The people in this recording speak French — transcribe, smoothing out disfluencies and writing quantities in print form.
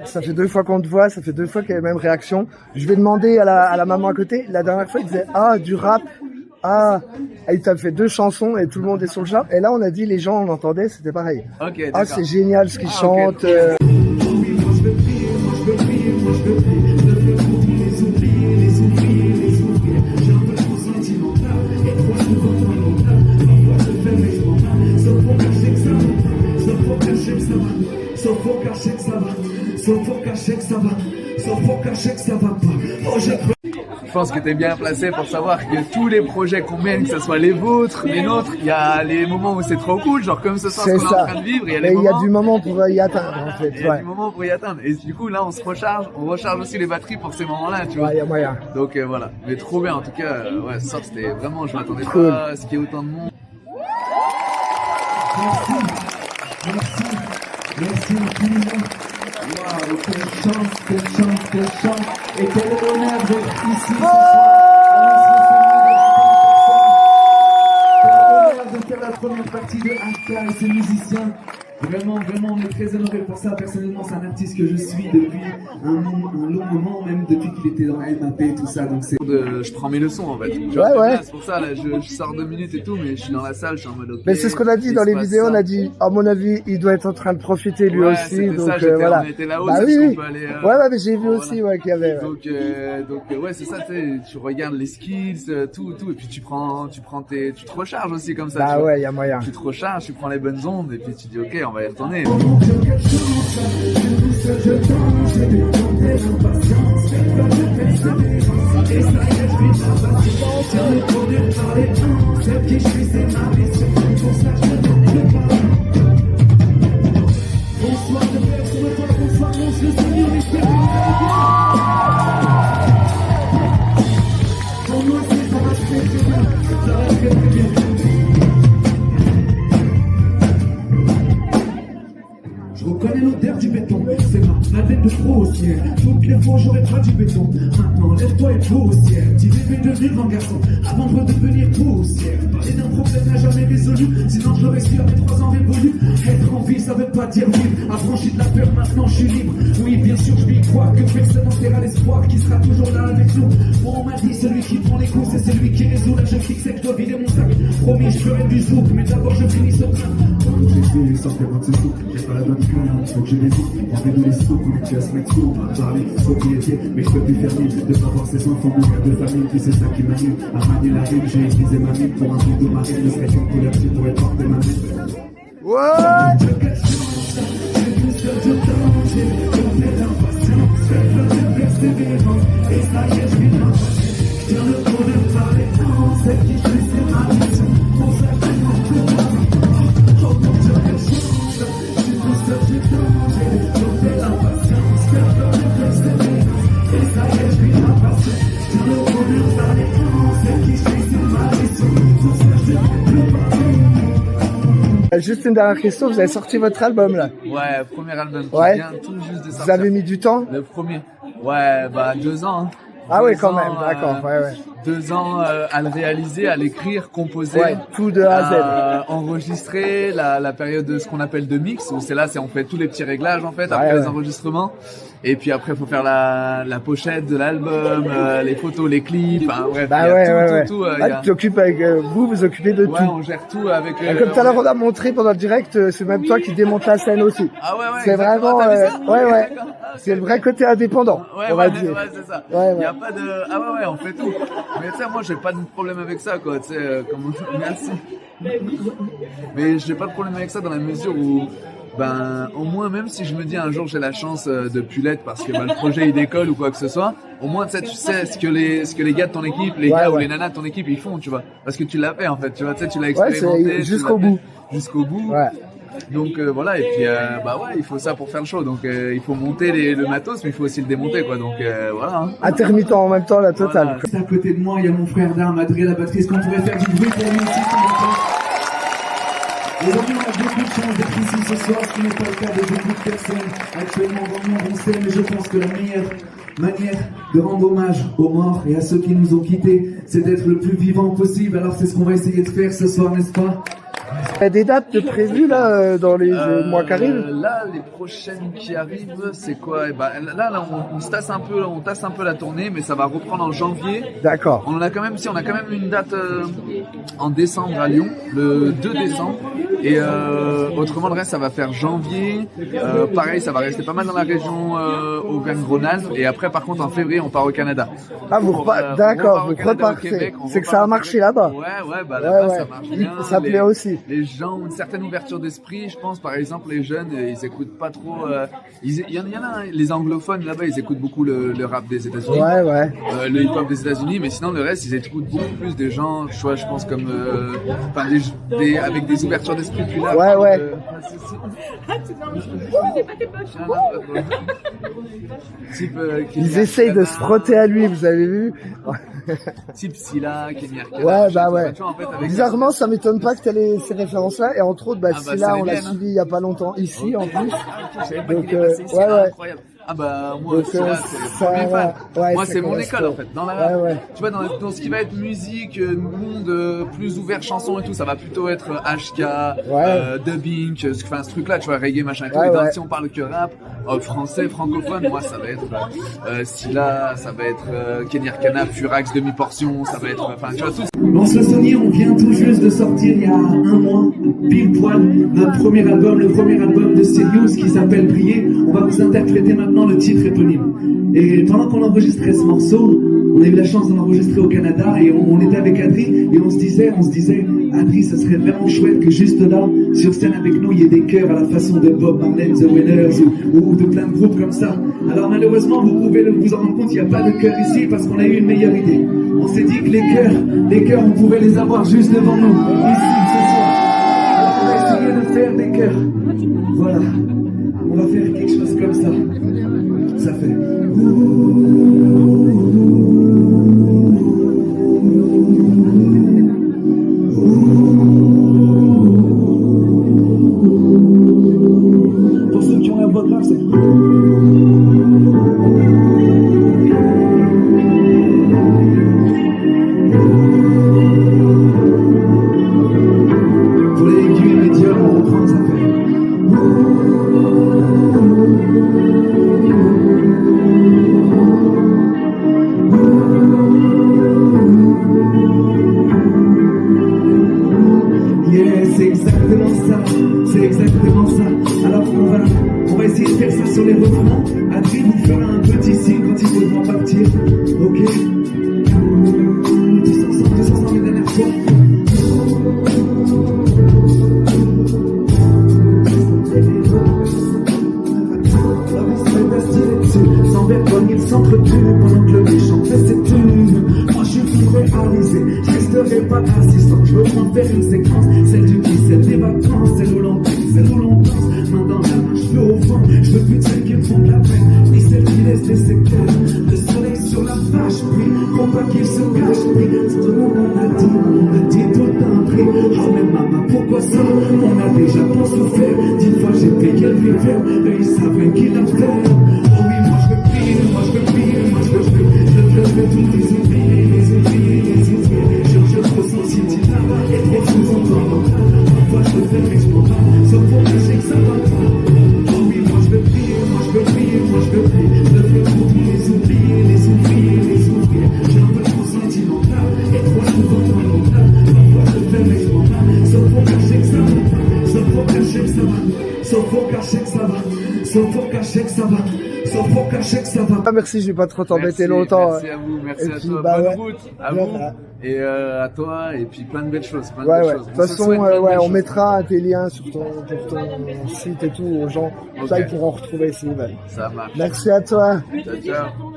Ça fait 2 fois qu'on te voit, ça fait 2 fois qu'il y a la même réaction. Je vais demander à la maman à côté. La dernière fois, il disait « Ah, du rap !» Ah, il t'a fait 2 chansons et tout le monde est sur le chat. Et là, on a dit, les gens, on entendait, c'était pareil. Ok, ah, c'est génial ce qu'ils chantent. Okay. Je pense que tu es bien placé pour savoir que tous les projets qu'on mène, que ce soit les vôtres, les nôtres, il y a les moments où c'est trop cool, genre comme ce soir qu'on est en train de vivre, il y a les moments... il y a du moment pour y atteindre en fait. Il y a du moment pour y atteindre. Et du coup là on se recharge, on recharge aussi les batteries pour ces moments-là, tu vois. Ouais, il y a moyen. Donc voilà, mais trop bien en tout cas, ouais, ce soir c'était vraiment, je m'attendais pas à ce qu'il y ait autant de monde. Merci infiniment. Waouh, quelle chance, et quel honneur d'être ici ce soir. Quel honneur de faire la première partie de Afka et ses musiciens. Vraiment, on est très honoré pour ça. Personnellement, c'est un artiste que je suis depuis un long moment, même depuis qu'il était dans la MAP et tout ça. Donc je prends mes leçons en fait. Ouais. C'est pour ça, là, je sors 2 minutes et tout, mais je suis dans la salle, je suis en mode okay, mais c'est ce qu'on a dit dans les vidéos, on a dit, à mon avis, il doit être en train de profiter lui aussi. Donc ça, voilà. On était là-haut, bah, oui. Oui. Peut aller, ouais, mais j'ai vu aussi qu'il y avait. Donc ouais, c'est ça, tu regardes les skills, tout, et puis tu te recharges aussi comme ça. Bah ouais, il y a moyen. Tu te recharges, tu prends les bonnes ondes, et puis tu dis ok, on va y retourner. Je reconnais l'odeur du béton, c'est ma tête de grossière. Toutes les fois j'aurais pas du béton. Maintenant lève-toi et poussière. Petit bébé devenir grand garçon avant de redevenir poussière. Parler d'un problème n'a jamais résolu, sinon je l'aurais su à mes 3 ans révolus. Être en vie ça veut pas dire vivre. Affranchi de la peur maintenant je suis libre. Oui bien sûr je lui crois que personne n'enterra l'espoir qui sera toujours là avec nous. Moi on m'a dit celui qui prend les coups c'est celui qui résout. Là je fixe que je dois vider mon sac. Promis je ferai du zouk mais d'abord je finis ce train. Quand j'ai fait sortir votre sous, j'ai pas la bonne cœur, faut que je les ouvre. On fait de les sous, on est déjà se mettre sous. On va parler propriété, mais je peux plus faire mille. De pas voir ses enfants mourir de famille, puis c'est ça qui m'anime. À manier la rime, j'ai utilisé ma mine pour un truc de marine. Ne serait qu'une couleur qui pourrait porter ma main. What? Juste une dernière question, vous avez sorti votre album là? Ouais, premier album qui vient tout juste de sortir. Vous avez mis du temps? Le premier. Ouais, bah 2 ans. Hein. Ah oui, quand même, d'accord, ouais. 2 ans à le réaliser, à l'écrire, composer. Ouais, tout de A à Z. Enregistrer, la période de ce qu'on appelle de mix, où c'est là, on fait tous les petits réglages en fait, après les enregistrements. Et puis après, il faut faire la pochette de l'album, les photos, les clips, enfin bref, tout. Tu t'occupes avec vous occupez de tout. Ouais, on gère tout avec... comme tout à l'heure, on a montré pendant le direct, c'est même toi qui démonte la scène aussi. Ah ouais, c'est vraiment... c'est le vrai côté indépendant, on va dire. Ouais, c'est ça. Il y a pas de... Ah ouais, on fait tout. Mais tu sais, moi, j'ai pas de problème avec ça, quoi, tu sais, merci. Mais j'ai pas de problème avec ça dans la mesure où... Ben, au moins, même si je me dis un jour j'ai la chance de plus l'être parce que le projet il décolle ou quoi que ce soit, au moins tu sais ce que les gars de ton équipe, les gars ou les nanas de ton équipe ils font, tu vois, parce que tu l'as fait en fait, tu vois, tu l'as expérimenté jusqu'au bout. Ouais. Donc voilà, et puis il faut ça pour faire le show, donc il faut monter le matos mais il faut aussi le démonter quoi, donc voilà. Hein. Intermittent en même temps, la totale. Voilà. À côté de moi il y a mon frère d'armes, Adrien la batterie, est-ce qu'on pourrait faire du bruit pour lui aussi? Aujourd'hui, on a beaucoup de chance d'être ici ce soir, ce qui n'est pas le cas de beaucoup de personnes actuellement dans le monde. On sait, mais je pense que la meilleure manière de rendre hommage aux morts et à ceux qui nous ont quittés, c'est d'être le plus vivant possible. Alors c'est ce qu'on va essayer de faire ce soir, n'est-ce pas? Il y a des dates de prévues là dans les mois qui arrivent? Là, les prochaines qui arrivent, c'est quoi? Eh ben, là, on se tasse un peu, on tasse un peu la tournée, mais ça va reprendre en janvier. D'accord. On a quand même une date en décembre à Lyon, le 2 décembre. Et autrement, le reste, ça va faire janvier. Pareil, ça va rester pas mal dans la région Auvergne-Rhône-Alpes. Et après, par contre, en février, on part au Canada. Ah, d'accord, vous repartez. C'est que ça a marché là-bas. Ouais, bah là-bas, ça marche bien. Ça plaît aussi. Les gens ont une certaine ouverture d'esprit. Je pense, par exemple, les jeunes, ils écoutent pas trop. Il y en a, les anglophones là-bas, ils écoutent beaucoup le rap des États-Unis. Ouais. Le hip-hop des États-Unis, mais sinon, le reste, ils écoutent beaucoup plus des gens, je pense, comme. Avec des ouvertures d'esprit plus larges. Ouais. Ils essayent de se frotter à lui, vous avez vu? Type Scylla, Kenny Arcana. Ouais. En fait, Bizarrement, ça m'étonne pas que tu aies ces références-là. Et entre autres, Scylla, on l'a hein. suivi il y a pas longtemps ici, en plus. Donc, ouais. Incroyable. Ah bah moi donc, c'est là, c'est le premier fan. Moi c'est mon école en fait. Dans la, tu vois dans ce qui va être musique, monde plus ouvert, chanson et tout, ça va plutôt être HK, dubbing, ce truc là, tu vois, reggae machin et tout. Et si on parle que rap, français, francophone, moi ça va être Scylla, ça va être Kenny Arcana, Furax, demi-portion, ça va être, tu vois tout. On se souvient, on vient tout juste de sortir il y a un mois, pile poil, notre premier album, le premier album de Sirius qui s'appelle Briller. On va vous interpréter maintenant le titre éponyme. Et pendant qu'on enregistrait ce morceau, on a eu la chance d'en enregistrer au Canada et on était avec Adri et on se disait, Adri, ça serait vraiment chouette que juste là, sur scène avec nous, il y ait des chœurs à la façon de Bob Marley, The Wailers ou de plein de groupes comme ça. Alors malheureusement, vous pouvez vous en rendre compte, il n'y a pas de chœur ici parce qu'on a eu une meilleure idée. On s'est dit que les chœurs, on pouvait les avoir juste devant nous, ici, ce soir. Alors on va essayer de faire des chœurs. Voilà. On va faire quelque chose comme ça. Ça fait... Pour ceux qui ont la voix grave, c'est... Pour les aiguilles médiums, on reprend, ça fait... C'est exactement ça. Alors on va essayer de faire ça sur les refrains. Adri vous fera un petit signe quand il faudra partir. Ok. Tous ensemble les dernières fois. Sans vergogne, il s'entretue pendant que le méchant fait ses tubes. Moi je suis réalisé, je resterai pas assistant. Je veux prendre faire une séquence, celle du kiss, celle des vacances, celle où l'on danse, main dans la main, je veux au fond. Je veux plus de celles qui me font de la peine, ni celles qui laissent des séquelles. Le soleil sur la vache brille, faut pas qu'il se cache, brille. C'est tout le monde on a dit tout d'entrée. Oh mais maman, pourquoi ça? On a déjà pas souffert. 10 fois j'ai payé le prix faire, eux ils savaient qu'il a fait. Oh oui, moi je veux prier, je veux tous les oublier, je ressens si tu l'as, et trop sous-entendre. Parfois je fais mais je m'en vais, sauf pour cacher que ça va pas. Oh oui, moi je veux prier, je veux tous les oublier, j'ai un peu trop sentimental, et trop sous-entendre. Parfois je fais mais je m'en vais, sauf pour cacher que ça va pas, sauf pour cacher que ça va, sauf pour cacher que ça va, sauf pour cacher que ça va. Merci, je vais pas trop t'embêter longtemps. Merci à vous, merci à toi. Bonne route à vous et à toi, et puis plein de belles choses. De toute façon, on mettra tes liens sur ton site et tout aux gens. Ça, ils pourront retrouver s'ils veulent. Ça marche. Merci à toi. Ciao.